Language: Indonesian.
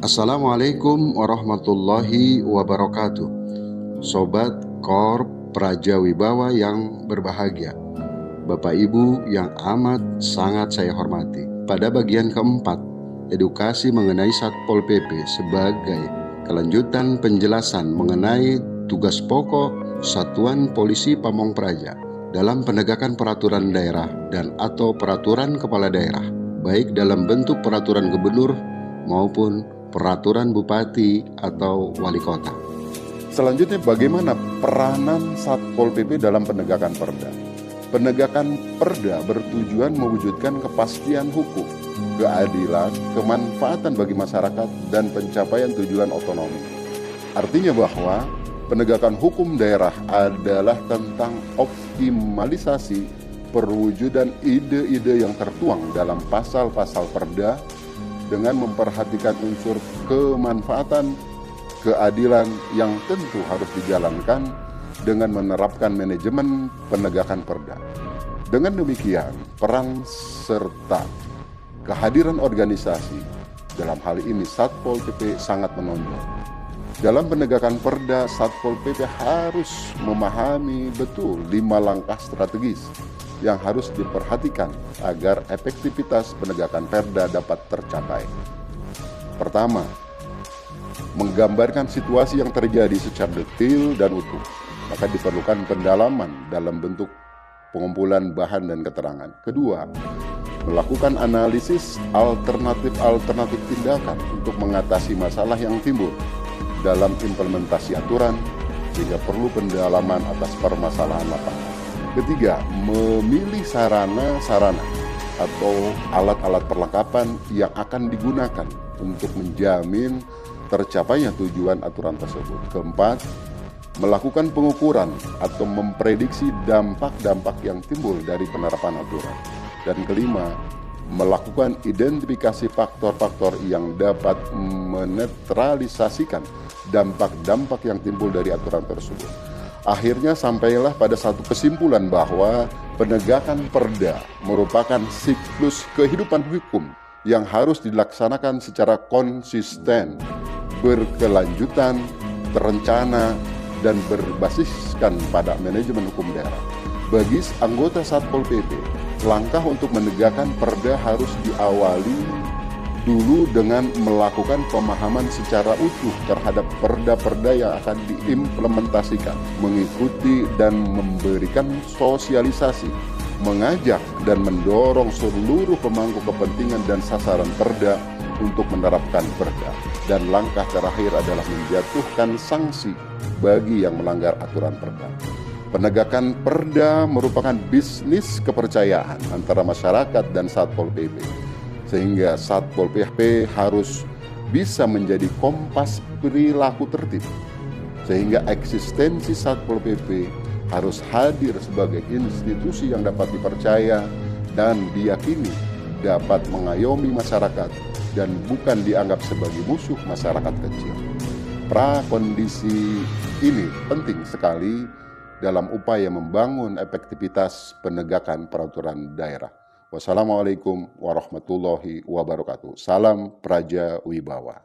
Assalamualaikum warahmatullahi wabarakatuh. Sobat Kor Praja Wibawa yang berbahagia, Bapak Ibu yang amat sangat saya hormati. Pada bagian keempat, edukasi mengenai Satpol PP sebagai kelanjutan penjelasan mengenai tugas pokok Satuan Polisi Pamong Praja dalam penegakan peraturan daerah dan atau peraturan kepala daerah, baik dalam bentuk peraturan gubernur maupun peraturan bupati atau wali kota. Selanjutnya, bagaimana peranan Satpol PP dalam penegakan perda? Penegakan perda bertujuan mewujudkan kepastian hukum, keadilan, kemanfaatan bagi masyarakat, dan pencapaian tujuan otonomi. Artinya bahwa penegakan hukum daerah adalah tentang optimalisasi perwujudan ide-ide yang tertuang dalam pasal-pasal perda dengan memperhatikan unsur kemanfaatan, keadilan yang tentu harus dijalankan dengan menerapkan manajemen penegakan perda. Dengan demikian, peran serta kehadiran organisasi, dalam hal ini Satpol PP, sangat menonjol. Dalam penegakan perda, Satpol PP harus memahami betul 5 langkah strategis yang harus diperhatikan agar efektivitas penegakan perda dapat tercapai. Pertama, menggambarkan situasi yang terjadi secara detail dan utuh, maka diperlukan pendalaman dalam bentuk pengumpulan bahan dan keterangan. Kedua, melakukan analisis alternatif tindakan untuk mengatasi masalah yang timbul dalam implementasi aturan, sehingga perlu pendalaman atas permasalahan lapangan. Ketiga, memilih sarana-sarana atau alat-alat perlengkapan yang akan digunakan untuk menjamin tercapainya tujuan aturan tersebut. Keempat, melakukan pengukuran atau memprediksi dampak-dampak yang timbul dari penerapan aturan. Dan kelima, melakukan identifikasi faktor-faktor yang dapat menetralisasikan dampak-dampak yang timbul dari aturan tersebut. Akhirnya sampailah pada satu kesimpulan bahwa penegakan perda merupakan siklus kehidupan hukum yang harus dilaksanakan secara konsisten, berkelanjutan, terencana, dan berbasiskan pada manajemen hukum daerah. Bagi anggota Satpol PP, langkah untuk menegakkan perda harus diawali dulu dengan melakukan pemahaman secara utuh terhadap perda-perda yang akan diimplementasikan, mengikuti dan memberikan sosialisasi, mengajak dan mendorong seluruh pemangku kepentingan dan sasaran perda untuk menerapkan perda. Dan langkah terakhir adalah menjatuhkan sanksi bagi yang melanggar aturan perda. Penegakan perda merupakan bisnis kepercayaan antara masyarakat dan Satpol PP, sehingga Satpol PP harus bisa menjadi kompas perilaku tertib, sehingga eksistensi Satpol PP harus hadir sebagai institusi yang dapat dipercaya dan diyakini dapat mengayomi masyarakat dan bukan dianggap sebagai musuh masyarakat kecil. Prakondisi ini penting sekali dalam upaya membangun efektivitas penegakan peraturan daerah. Wassalamualaikum warahmatullahi wabarakatuh. Salam Praja Wibawa.